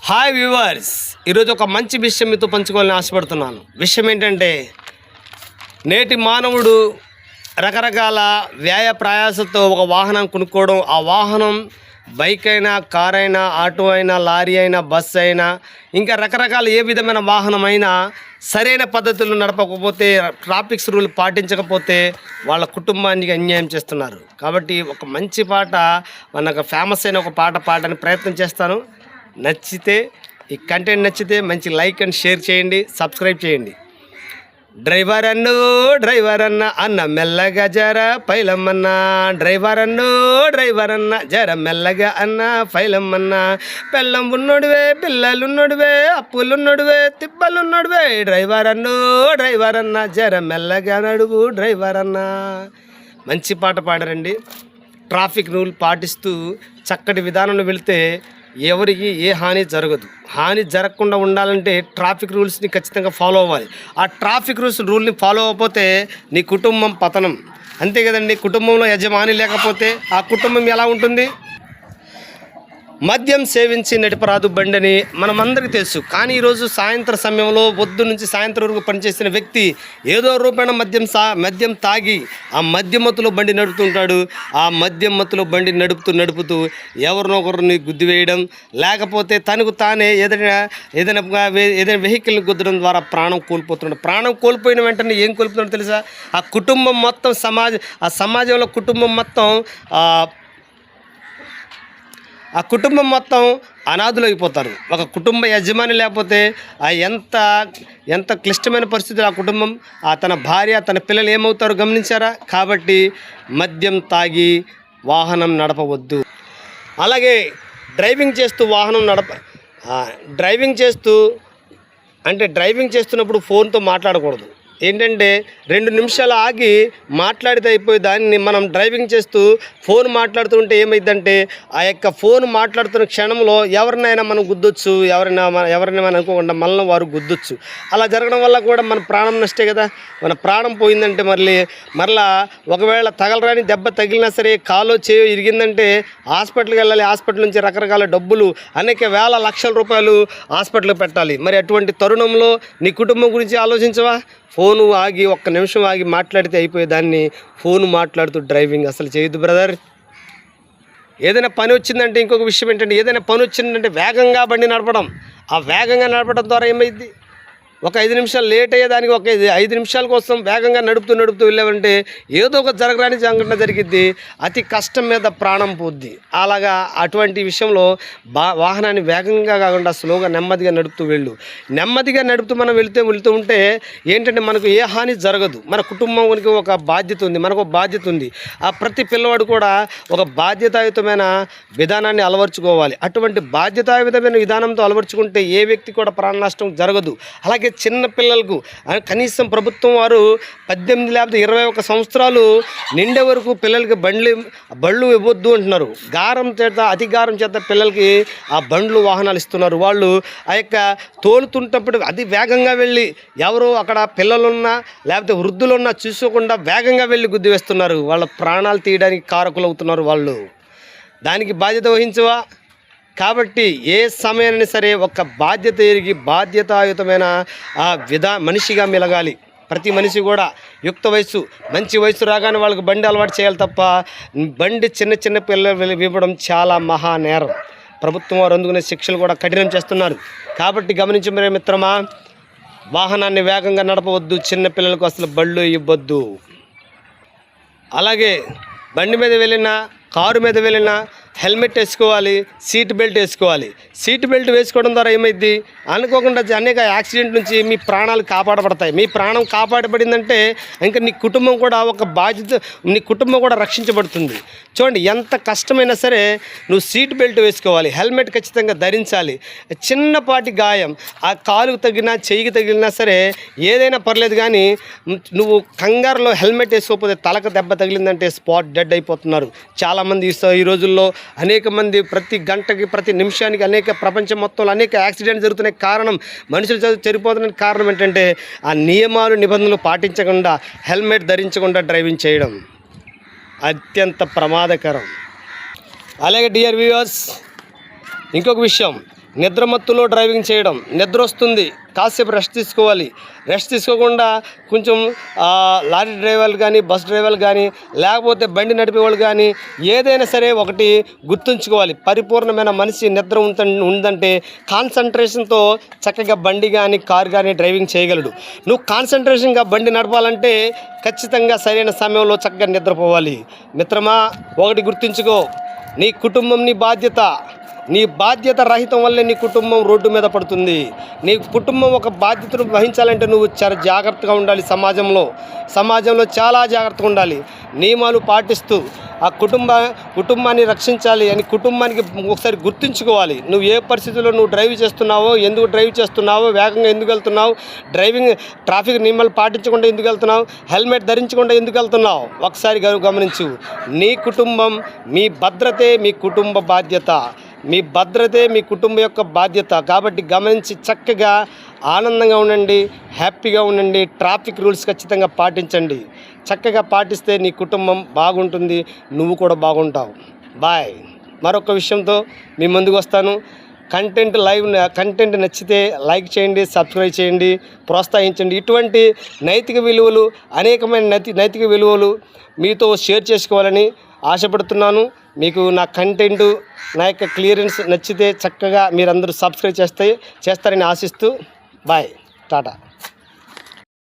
Hi viewers, ఈరోజు ఒక మంచి విషయం మీతో పంచుకోవాలని ఆశపడుతున్నాను. విషయం ఏంటంటే, నేటి మానవుడు రకరకాల వ్యాయ ప్రయాసంతో ఒక వాహనం కొనుక్కోవడం, ఆ వాహనం బైక్ అయినా, కార్ అయినా, ఆటో అయినా, లారీ అయినా, బస్సు అయినా, ఇంకా రకరకాల ఏ విధమైన వాహనం అయినా సరైన పద్ధతులు నడపకపోతే, ట్రాఫిక్స్ రూల్ పాటించకపోతే వాళ్ళ కుటుంబానికి అన్యాయం చేస్తున్నారు. కాబట్టి ఒక మంచి పాట, మనకు ఫేమస్ అయిన ఒక పాట పాడడానికి ప్రయత్నం చేస్తాను. నచ్చితే, ఈ కంటెంట్ నచ్చితే మంచి లైక్ అండ్ షేర్ చేయండి, సబ్స్క్రైబ్ చేయండి. డ్రైవర్ అన్న అన్న మెల్లగా జర పైలమ్మన్నా, డ్రైవర్ అన్న జర మెల్లగా అన్న పైలమ్మన్నా, పెళ్ళం ఉన్నోడివే, పిల్లలున్నోడివే, అప్పులున్నోడివే, తిప్పలున్నోడివే, డ్రైవర్ అన్న జర మెల్లగా నడువు డ్రైవర్ అన్న. మంచి పాట పాడారండి. ట్రాఫిక్ రూల్ పాటిస్తూ చక్కటి విధానంలో వెళితే ఎవరికి ఏ హాని జరగదు. హాని జరగకుండా ఉండాలంటే ట్రాఫిక్ రూల్స్ని ఖచ్చితంగా ఫాలో అవ్వాలి. ఆ ట్రాఫిక్ రూల్ని ఫాలో అవ్వకపోతే నీ కుటుంబం పతనం. అంతే కదండి. కుటుంబంలో యజమాని లేకపోతే ఆ కుటుంబం ఎలా ఉంటుంది? మద్యం సేవించి నడిపరాదు బండిని మనమందరికీ తెలుసు. కానీ ఈరోజు సాయంత్రం సమయంలో పొద్దు నుంచి సాయంత్రం వరకు పనిచేసిన వ్యక్తి ఏదో రూపేణ మద్యం తాగి ఆ మద్యమత్తులో బండి నడుపుతుంటాడు. ఆ మద్యమత్తులో బండి నడుపుతూ ఎవరినొకరిని గుద్ది వేయడం, లేకపోతే తనకు తానే ఏదైనా వెహికల్ని గుద్దడం ద్వారా ప్రాణం కోల్పోతున్నాడు. ప్రాణం కోల్పోయిన వెంటనే ఏం కోల్పోతున్నాడో తెలుసా? ఆ కుటుంబం మొత్తం సమాజంలో ఆ కుటుంబం మొత్తం అనాథులు అయిపోతారు. ఒక కుటుంబ యజమాని లేకపోతే ఎంత క్లిష్టమైన పరిస్థితులు ఆ కుటుంబం, తన భార్య, తన పిల్లలు ఏమవుతారో గమనించారా? కాబట్టి మద్యం తాగి వాహనం నడపవద్దు. అలాగే డ్రైవింగ్ చేస్తున్నప్పుడు ఫోన్తో మాట్లాడకూడదు. ఏంటంటే 2 నిమిషాలు ఆగి మాట్లాడితే అయిపోయి దాన్ని మనం డ్రైవింగ్ చేస్తూ ఫోన్ మాట్లాడుతుంటే ఏమైందంటే ఆ యొక్క ఫోన్ మాట్లాడుతున్న క్షణంలో ఎవరినైనా మనం గుద్దొచ్చు, ఎవరైనా మనం అనుకోకుండా మనల్ని వారు గుద్దొచ్చు. అలా జరగడం వల్ల కూడా మన ప్రాణం నష్టే కదా. మన ప్రాణం పోయిందంటే మరలా ఒకవేళ తగలరాని దెబ్బ తగిలినా సరే, కాలో చేయో ఇరిగిందంటే హాస్పిటల్కి వెళ్ళాలి. హాస్పిటల్ నుంచి రకరకాల డబ్బులు, అనేక వేల లక్షల రూపాయలు హాస్పిటల్కి పెట్టాలి. మరి అటువంటి తరుణంలో నీ కుటుంబం గురించి ఆలోచించవా? ఫోను ఆగి 1 నిమిషం ఆగి మాట్లాడితే అయిపోయేదాన్ని ఫోను మాట్లాడుతూ డ్రైవింగ్ అసలు చేయొద్దు బ్రదర్. ఏదైనా పని వచ్చిందంటే, ఇంకొక విషయం ఏంటంటే, ఏదైనా పని వచ్చిందంటే వేగంగా బండి నడపడం. ఆ వేగంగా నడపడం ద్వారా ఏమైంది? ఒక 5 నిమిషాలు లేట్ అయ్యేదానికి ఒక 5 నిమిషాల కోసం వేగంగా నడుపుతూ వెళ్ళామంటే ఏదో ఒక జరగరాని సంఘటన జరిగిద్ది. అతి కష్టం మీద ప్రాణం పోద్ది. అలాగా అటువంటి విషయంలో వాహనాన్ని వేగంగా కాకుండా స్లోగా నెమ్మదిగా నడుపుతూ మనం వెళుతూ ఉంటే ఏంటంటే మనకు ఏ హాని జరగదు. మన కుటుంబానికి ఒక బాధ్యత ఉంది, మనకు ఒక బాధ్యత ఉంది. ఆ ప్రతి పిల్లవాడు కూడా ఒక బాధ్యతాయుతమైన విధానాన్ని అలవర్చుకోవాలి. అటువంటి బాధ్యతాయుతమైన విధానంతో అలవర్చుకుంటే ఏ వ్యక్తి కూడా ప్రాణ నష్టం జరగదు. అలాగే చిన్న పిల్లలకు కనీసం ప్రభుత్వం వారు 18 లేకపోతే 21 సంవత్సరాలు నిండే వరకు పిల్లలకి బళ్ళు ఇవ్వద్దు అంటున్నారు. అతి గారం చేత పిల్లలకి ఆ బండ్లు, వాహనాలు ఇస్తున్నారు. వాళ్ళు ఆ యొక్క తోలుతుంటప్పుడు అతి వేగంగా వెళ్ళి ఎవరో అక్కడ పిల్లలున్నా లేకపోతే వృద్ధులున్నా చూసుకోకుండా వేగంగా వెళ్ళి గుద్ది వేస్తున్నారు. వాళ్ళ ప్రాణాలు తీయడానికి కారకులు అవుతున్నారు వాళ్ళు. దానికి బాధ్యత వహించవా? కాబట్టి ఏ సమయాన్ని సరే ఒక బాధ్యత ఎరిగి బాధ్యతాయుతమైన మనిషిగా మెలగాలి. ప్రతి మనిషి కూడా మంచి వయసు రాగానే వాళ్ళకి బండి అలవాటు చేయాలి తప్ప బండి చిన్న పిల్లలు ఇవ్వడం చాలా మహా నేరం. ప్రభుత్వం వారు అందుకునే శిక్షలు కూడా కఠినం చేస్తున్నారు. కాబట్టి గమనించి మరే మిత్రమా, వాహనాన్ని వేగంగా నడపవద్దు, చిన్న పిల్లలకు అసలు బళ్ళు ఇవ్వద్దు. అలాగే బండి మీద వెళ్ళినా, కారు మీద వెళ్ళినా హెల్మెట్ వేసుకోవాలి, సీట్ బెల్ట్ వేసుకోవాలి. సీట్ బెల్ట్ వేసుకోవడం ద్వారా ఏమైంది? అనుకోకుండా అనేక యాక్సిడెంట్ నుంచి మీ ప్రాణాలు కాపాడబడతాయి. మీ ప్రాణం కాపాడబడిందంటే ఇంకా నీ కుటుంబం కూడా ఒక బాధ్యత, నీ కుటుంబం కూడా రక్షించబడుతుంది. చూడండి, ఎంత కష్టమైనా సరే నువ్వు సీట్ బెల్ట్ వేసుకోవాలి, హెల్మెట్ ఖచ్చితంగా ధరించాలి. చిన్నపాటి గాయం ఆ కాలుకు తగిలినా, చెయ్యికి తగిలినా సరే ఏదైనా పర్లేదు, కానీ నువ్వు కంగారులో హెల్మెట్ వేసుకోకపోతే తలకు దెబ్బ తగిలిందంటే స్పాట్ డెడ్ అయిపోతున్నారు చాలామంది. ఈ రోజుల్లో అనేక మంది ప్రతి గంటకి, ప్రతి నిమిషానికి ప్రపంచం మొత్తంలో అనేక యాక్సిడెంట్స్ జరుగుతున్నాయి. కారణం, మనుషులు చనిపోతున్న కారణం ఏంటంటే ఆ నియమాలు, నిబంధనలు పాటించకుండా, హెల్మెట్ ధరించకుండా డ్రైవింగ్ చేయడం అత్యంత ప్రమాదకరం. అలాగే డియర్ వ్యూవర్స్, ఇంకొక విషయం, నిద్రమత్తులో డ్రైవింగ్ చేయడం, నిద్ర వస్తుంది, కాసేపు రెస్ట్ తీసుకోవాలి. రెస్ట్ తీసుకోకుండా కొంచెం లారీ డ్రైవర్లు కానీ, బస్ డ్రైవర్లు కానీ, లేకపోతే బండి నడిపేవాళ్ళు కానీ ఏదైనా సరే ఒకటి గుర్తుంచుకోవాలి. పరిపూర్ణమైన మనిషి నిద్ర ఉందంటే కాన్సన్ట్రేషన్తో చక్కగా బండి కానీ, కారు కానీ డ్రైవింగ్ చేయగలడు. నువ్వు కాన్సన్ట్రేషన్గా బండి నడపాలంటే ఖచ్చితంగా సరైన సమయంలో చక్కగా నిద్రపోవాలి. మిత్రమా, ఒకటి గుర్తుంచుకో, నీ కుటుంబం నీ బాధ్యత. నీ బాధ్యత రహితం వల్లే నీ కుటుంబం రోడ్డు మీద పడుతుంది. నీ కుటుంబం ఒక బాధ్యతను వహించాలంటే నువ్వు చాలా జాగ్రత్తగా ఉండాలి. సమాజంలో చాలా జాగ్రత్తగా ఉండాలి. నియమాలు పాటిస్తూ ఆ కుటుంబాన్ని రక్షించాలి అని కుటుంబానికి ఒకసారి గుర్తుంచుకోవాలి. నువ్వు ఏ పరిస్థితుల్లో నువ్వు డ్రైవ్ చేస్తున్నావో, ఎందుకు డ్రైవ్ చేస్తున్నావో, వేగంగా ఎందుకు వెళ్తున్నావు, ట్రాఫిక్ నియమాలు పాటించకుండా ఎందుకు వెళ్తున్నావు, హెల్మెట్ ధరించకుండా ఎందుకు వెళ్తున్నావు, ఒకసారి గమనించు. నీ కుటుంబం, మీ భద్రతే మీ కుటుంబ బాధ్యత. మీ భద్రతే మీ కుటుంబం యొక్క బాధ్యత. కాబట్టి గమనించి చక్కగా ఆనందంగా ఉండండి, హ్యాపీగా ఉండండి. ట్రాఫిక్ రూల్స్ ఖచ్చితంగా పాటించండి. చక్కగా పాటిస్తే నీ కుటుంబం బాగుంటుంది, నువ్వు కూడా బాగుంటావు. బాయ్. మరొక విషయంతో మీ ముందుకు వస్తాను. కంటెంట్ నచ్చితే లైక్ చేయండి, సబ్స్క్రైబ్ చేయండి, ప్రోత్సహించండి. ఇటువంటి నైతిక విలువలు, అనేకమైన నైతిక విలువలు మీతో షేర్ చేసుకోవాలని ఆశపడుతున్నాను. మీకు నా కంటెంట్, నా యొక్క క్లియరెన్స్ నచ్చితే చక్కగా మీరందరూ సబ్స్క్రైబ్ చేస్తారని ఆశిస్తూ బాయ్, టాటా.